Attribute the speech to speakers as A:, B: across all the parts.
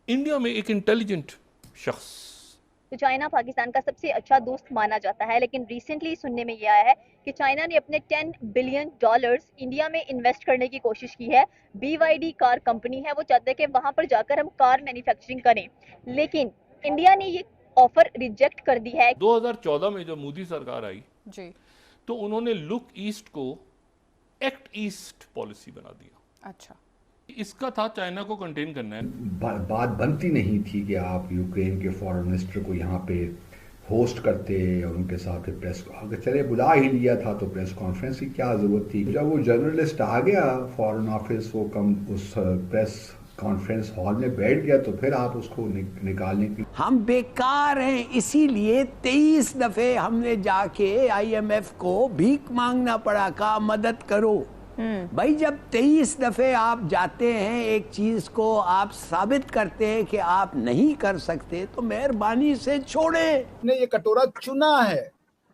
A: India में एक intelligent शख्स,
B: तो चाइना पाकिस्तान का सबसे अच्छा दोस्त माना जाता है, लेकिन रिसेंटली सुनने में यह आया है कि चाइना ने अपने $10 बिलियन इंडिया में इन्वेस्ट करने की कोशिश की है। BYD कार कंपनी है, वो चाहते हैं कि वहां पर जाकर हम कार मैन्युफैक्चरिंग करें, लेकिन इंडिया ने ये ऑफर रिजेक्ट कर दी है।
A: 2014 में जब मोदी सरकार आई
C: जी।
A: तो उन्होंने लुक ईस्ट को एक्ट ईस्ट पॉलिसी बना दिया।
C: अच्छा।
A: इसका था चाइना को कंटेन करना है।
D: बात बनती नहीं थी कि आप यूक्रेन के फॉरेन मिनिस्टर को यहाँ पे होस्ट करते और उनके साथ फिर प्रेस, अगर चले बुला ही लिया था तो प्रेस कॉन्फ्रेंस की क्या ज़रूरत थी। जब वो जर्नलिस्ट आ गया फॉरेन ऑफिस, वो कम उस प्रेस कॉन्फ्रेंस हॉल में बैठ गया, तो फिर आप उसको निकालने की।
E: हम बेकार हैं, इसीलिए 23 दफे हमने जाके IMF को भीख मांगना पड़ा, कहा मदद करो। भाई जब 23 दफे आप जाते हैं, एक चीज को आप साबित करते हैं कि आप नहीं कर सकते, तो मेहरबानी से छोड़े।
F: ने ये कटोरा चुना है,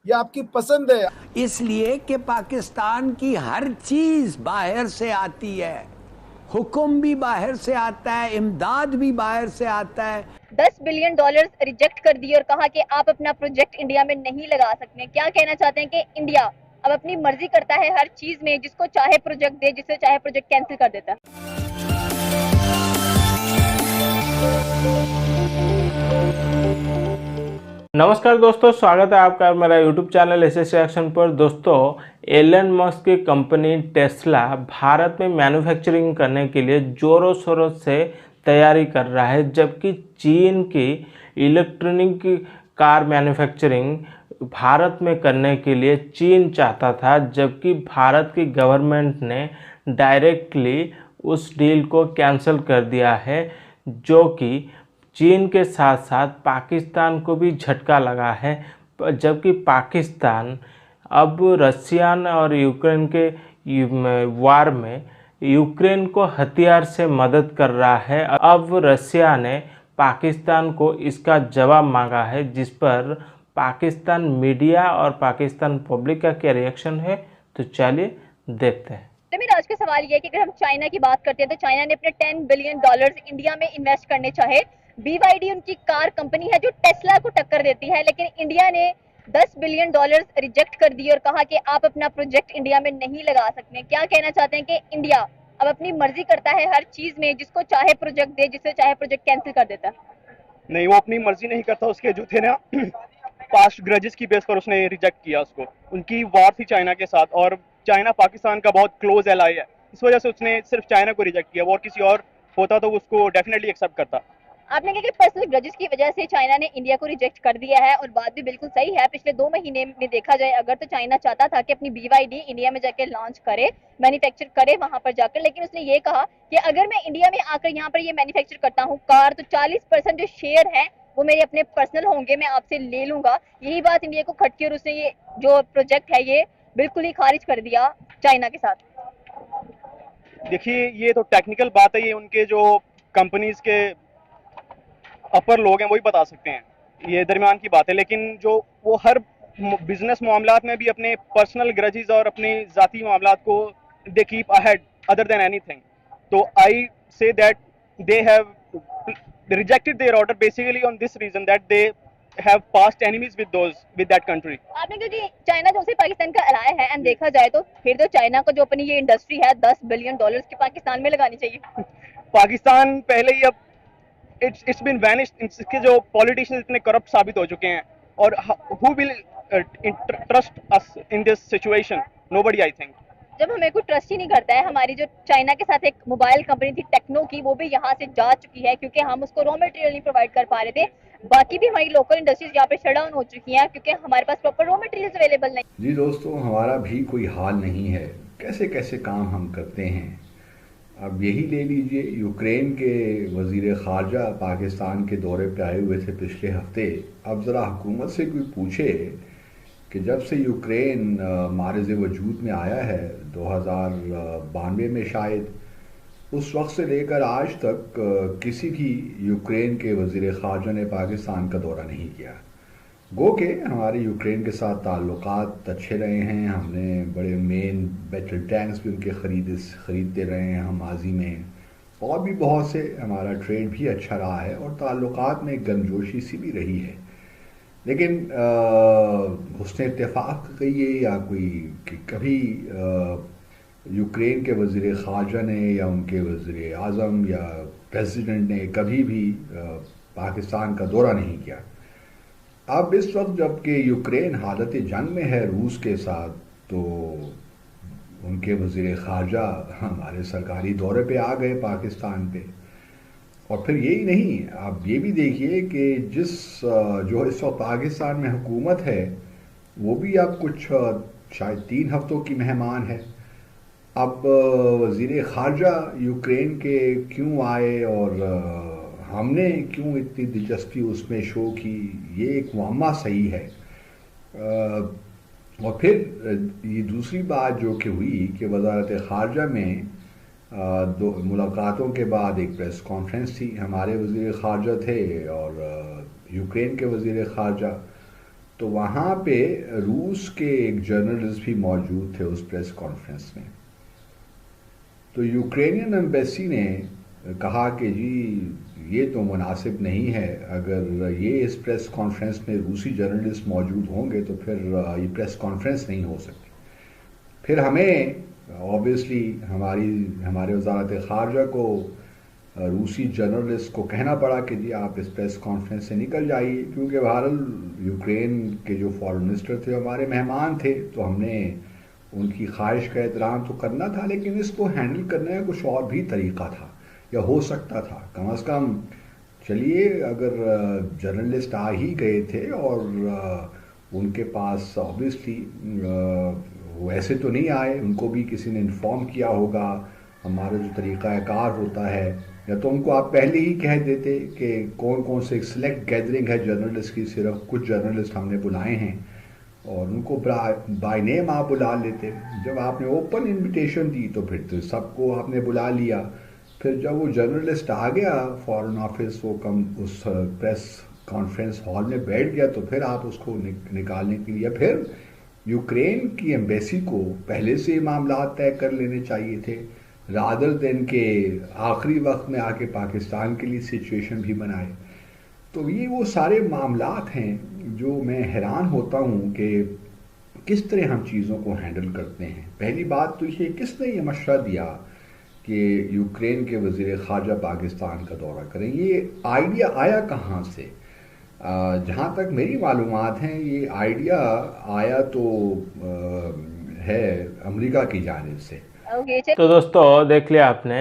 F: ये आपकी पसंद है।
E: इसलिए कि पाकिस्तान की हर चीज बाहर से आती है, हुक्म भी बाहर से आता है, इमदाद भी बाहर से आता है।
B: $10 बिलियन रिजेक्ट कर दिए और कहा कि आप अपना प्रोजेक्ट इंडिया में नहीं लगा सकते। क्या कहना चाहते हैं कि इंडिया अब अपनी मर्जी करता है हर चीज में, जिसको चाहे प्रोजेक्ट दे, जिससे चाहे प्रोजेक्ट कैंसिल कर देता है।
G: नमस्कार दोस्तों, स्वागत है आपका मेरा यूट्यूब चैनल एसएस रिएक्शन पर। दोस्तों, एलन मस्क की कंपनी टेस्ला भारत में मैन्युफैक्चरिंग करने के लिए ज़ोरों शोरों से तैयारी कर रहा है, जबकि चीन की इलेक्ट्रॉनिक कार मैन्युफैक्चरिंग भारत में करने के लिए चीन चाहता था, जबकि भारत की गवर्नमेंट ने डायरेक्टली उस डील को कैंसिल कर दिया है, जो कि चीन के साथ साथ पाकिस्तान को भी झटका लगा है। जबकि पाकिस्तान अब रशिया और यूक्रेन के वार में यूक्रेन को हथियार से मदद कर रहा है। अब रशिया ने पाकिस्तान को इसका जवाब मांगा है, जिस पर पाकिस्तान मीडिया और पाकिस्तान पब्लिक का क्या रिएक्शन है, तो चलिए देखते हैं।
B: तो मेरा आज का सवाल ये है कि अगर हम चाइना की बात करते हैं तो चाइना ने अपने $10 बिलियन इंडिया में इन्वेस्ट करने चाहे। BYD उनकी कार कंपनी है जो टेस्ला को टक्कर देती है, लेकिन इंडिया ने $10 बिलियन रिजेक्ट कर दिए और कहा कि आप अपना प्रोजेक्ट इंडिया में नहीं लगा सकते। क्या कहना चाहते हैं कि इंडिया अब अपनी मर्जी करता है हर चीज में, जिसको चाहे प्रोजेक्ट दे, जिससे चाहे प्रोजेक्ट कैंसिल कर देता है।
H: नहीं, वो अपनी मर्जी नहीं करता, उसके जो थे ना पास्ट ग्रजेस की बेस पर उसने रिजेक्ट किया उसको। उनकी वार थी चाइना के साथ और चाइना पाकिस्तान का बहुत क्लोज एलाई है, इस वजह से उसने सिर्फ चाइना को रिजेक्ट किया। और किसी और होता तो उसको डेफिनेटली एक्सेप्ट करता।
B: आपने कहा कि पर्सनल ग्रजेस की वजह से चाइना ने इंडिया को रिजेक्ट कर दिया है, और बात भी बिल्कुल सही है। पिछले 2 महीने में देखा जाए अगर, तो चाइना चाहता था कि अपनी BYD इंडिया में जाकर लॉन्च करे, मैन्युफैक्चर करे वहां पर जाकर, लेकिन उसने ये कहा कि अगर मैं इंडिया में आकर यहाँ पर ये मैन्युफैक्चर करता हूँ कार, तो 40% जो शेयर है वो मेरे अपने पर्सनल होंगे, मैं आपसे ले लूंगा। यही बात इंडिया को खटकी और उसने ये जो प्रोजेक्ट है ये बिल्कुल ही खारिज कर दिया चाइना के साथ।
H: देखिए, ये तो टेक्निकल बात है, ये उनके जो कंपनीज के अपर लोग हैं वही बता सकते हैं, ये दरमियान की बात है। लेकिन जो वो हर बिजनेस मामलात में भी अपने पर्सनल ग्रजेस और अपने ज़ाती मामलात को they keep ahead other than anything. तो I say that they have rejected their order basically on this reason that they have past enemies with that country.
B: आपने कहा कि चाइना जो से पाकिस्तान का अलाय है, एंड देखा जाए तो फिर तो चाइना को जो अपनी ये इंडस्ट्री है $10 बिलियन की पाकिस्तान में लगानी चाहिए।
H: पाकिस्तान पहले ही अब इट्स बीन वैनिश्ड। इसके जो पॉलिटिशियंस इतने करप्ट साबित हो चुके हैं, और who will trust us in this situation? Nobody, I think.
B: जब हमें कोई ट्रस्ट ही नहीं करता है, हमारी जो चाइना के साथ एक मोबाइल कंपनी थी टेक्नो की, वो भी यहाँ से जा चुकी है क्योंकि हम उसको रॉ मटेरियल नहीं प्रोवाइड कर पा रहे थे। बाकी भी हमारी लोकल इंडस्ट्रीज यहाँ पे शट डाउन हो चुकी हैं क्योंकि हमारे पास प्रॉपर रॉ मटेरियल्स अवेलेबल नहीं।
D: जी दोस्तों, हमारा भी कोई हाल नहीं है, कैसे कैसे काम हम करते हैं। अब यही ले लीजिए, यूक्रेन के वज़ीर ख़ारजा पाकिस्तान के दौरे पे आए हुए थे पिछले हफ्ते। अब ज़रा हुकूमत से कोई पूछे कि जब से यूक्रेन मारिज़ वजूद में आया है 2092 में शायद, उस वक्त से लेकर आज तक किसी भी यूक्रेन के वज़ीर ख़ारजा ने पाकिस्तान का दौरा नहीं किया। गो के हमारे यूक्रेन के साथ ताल्लुकात अच्छे रहे हैं, हमने बड़े मेन बैटल टैंक्स भी उनके खरीदते रहे हैं हम माजी में, और भी बहुत से, हमारा ट्रेड भी अच्छा रहा है और ताल्लुकात में गर्मजोशी सी भी रही है। लेकिन हुस्न इत्तेफाक कहिए या कोई कि कभी यूक्रेन के वज़ीर ख़ारजा ने या उनके वज़ीर आज़म या प्रेसिडेंट ने कभी भी पाकिस्तान का दौरा नहीं किया। अब इस वक्त जबकि यूक्रेन हालत जंग में है रूस के साथ, तो उनके वज़ीर ख़ारजा हमारे सरकारी दौरे पे आ गए पाकिस्तान पे। और फिर यही नहीं, आप ये भी देखिए कि जो इस वक्त पाकिस्तान में हुकूमत है वो भी अब कुछ शायद 3 हफ्तों की मेहमान है। अब वज़ीर ख़ारजा यूक्रेन के क्यों आए और हमने क्यों इतनी दिलचस्पी उसमें शो की, ये एक मुअम्मा सही है। और फिर ये दूसरी बात जो कि हुई कि वज़ारत ख़ारजा में 2 मुलाकातों के बाद एक प्रेस कॉन्फ्रेंस थी, हमारे वज़ीर ख़ारजा थे और यूक्रेन के वज़ीर ख़ारजा, तो वहाँ पे रूस के एक जर्नलिस्ट भी मौजूद थे उस प्रेस कॉन्फ्रेंस में। तो यूक्रेनियन एम्बेसी ने कहा कि जी ये तो मुनासिब नहीं है, अगर ये इस प्रेस कॉन्फ्रेंस में रूसी जर्नलिस्ट मौजूद होंगे तो फिर ये प्रेस कॉन्फ्रेंस नहीं हो सकती। फिर हमें ऑब्वियसली हमारे वज़ारत ख़ारजा को रूसी जर्नलिस्ट को कहना पड़ा कि जी आप इस प्रेस कॉन्फ्रेंस से निकल जाइए, क्योंकि बहरहाल यूक्रेन के जो फॉरेन मिनिस्टर थे हमारे मेहमान थे, तो हमने उनकी ख्वाहिश का एहतराम तो करना था, लेकिन इसको हैंडल करने का कुछ और भी तरीक़ा था या हो सकता था। कम से कम चलिए, अगर जर्नलिस्ट आ ही गए थे और उनके पास ऑब्वियसली वैसे तो नहीं आए, उनको भी किसी ने इन्फॉर्म किया होगा, हमारा जो तरीक़ाकार होता है, या तो उनको आप पहले ही कह देते कि कौन कौन से सिलेक्ट गैदरिंग है जर्नलिस्ट की, सिर्फ कुछ जर्नलिस्ट हमने बुलाए हैं, और उनको बाय नेम आप बुला लेते। जब आपने ओपन इनविटेशन दी तो फिर तो सबको आपने बुला लिया। फिर जब वो जर्नलिस्ट आ गया फॉरेन ऑफिस, वो उस प्रेस कॉन्फ्रेंस हॉल में बैठ गया, तो फिर आप उसको निकालने के लिए फिर यूक्रेन की एम्बेसी को पहले से मामला तय कर लेने चाहिए थे, रादर देन के आखिरी वक्त में आके पाकिस्तान के लिए सिचुएशन भी बनाए। तो ये वो सारे मामलात हैं जो मैं हैरान होता हूँ कि किस तरह हम चीज़ों को हैंडल करते हैं। पहली बात तो ये, किसने ये मशवरा दिया कि यूक्रेन के वज़ीर ख़ारजा पाकिस्तान का दौरा करें, ये आइडिया आया कहाँ से? जहाँ तक मेरी मालूमात हैं, ये आइडिया आया तो है अमेरिका की जानिब से।
G: तो दोस्तों देख लिया आपने,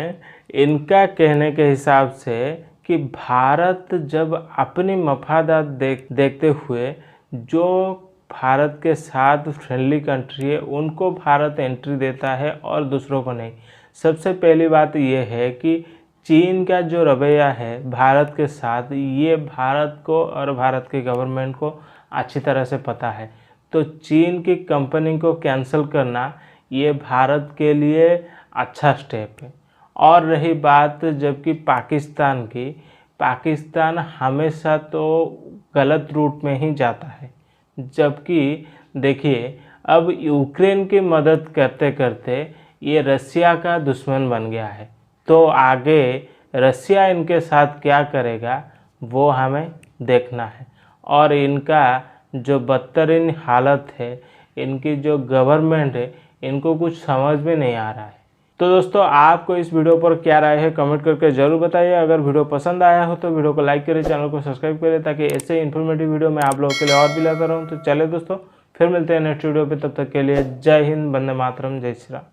G: इनका कहने के हिसाब से कि भारत जब अपनी मफादात देखते हुए जो भारत के साथ फ्रेंडली कंट्री है उनको भारत एंट्री देता है और दूसरों को नहीं। सबसे पहली बात यह है कि चीन का जो रवैया है भारत के साथ, ये भारत को और भारत के गवर्नमेंट को अच्छी तरह से पता है। तो चीन की कंपनी को कैंसिल करना ये भारत के लिए अच्छा स्टेप है। और रही बात जबकि पाकिस्तान की, पाकिस्तान हमेशा तो गलत रूट में ही जाता है। जबकि देखिए अब यूक्रेन की मदद करते करते ये रसिया का दुश्मन बन गया है, तो आगे रसिया इनके साथ क्या करेगा वो हमें देखना है। और इनका जो बदतरीन हालत है, इनकी जो गवर्नमेंट है, इनको कुछ समझ में नहीं आ रहा है। तो दोस्तों आपको इस वीडियो पर क्या राय है कमेंट करके ज़रूर बताइए। अगर वीडियो पसंद आया हो तो वीडियो को लाइक करें, चैनल को सब्सक्राइब करें, ताकि ऐसे इन्फॉर्मेटिव वीडियो मैं आप लोगों के लिए और भी लाता रहूँ। तो चले दोस्तों, फिर मिलते हैं नेक्स्ट वीडियो पे, तब तक के लिए जय हिंद, वंदे मातरम, जय श्री राम।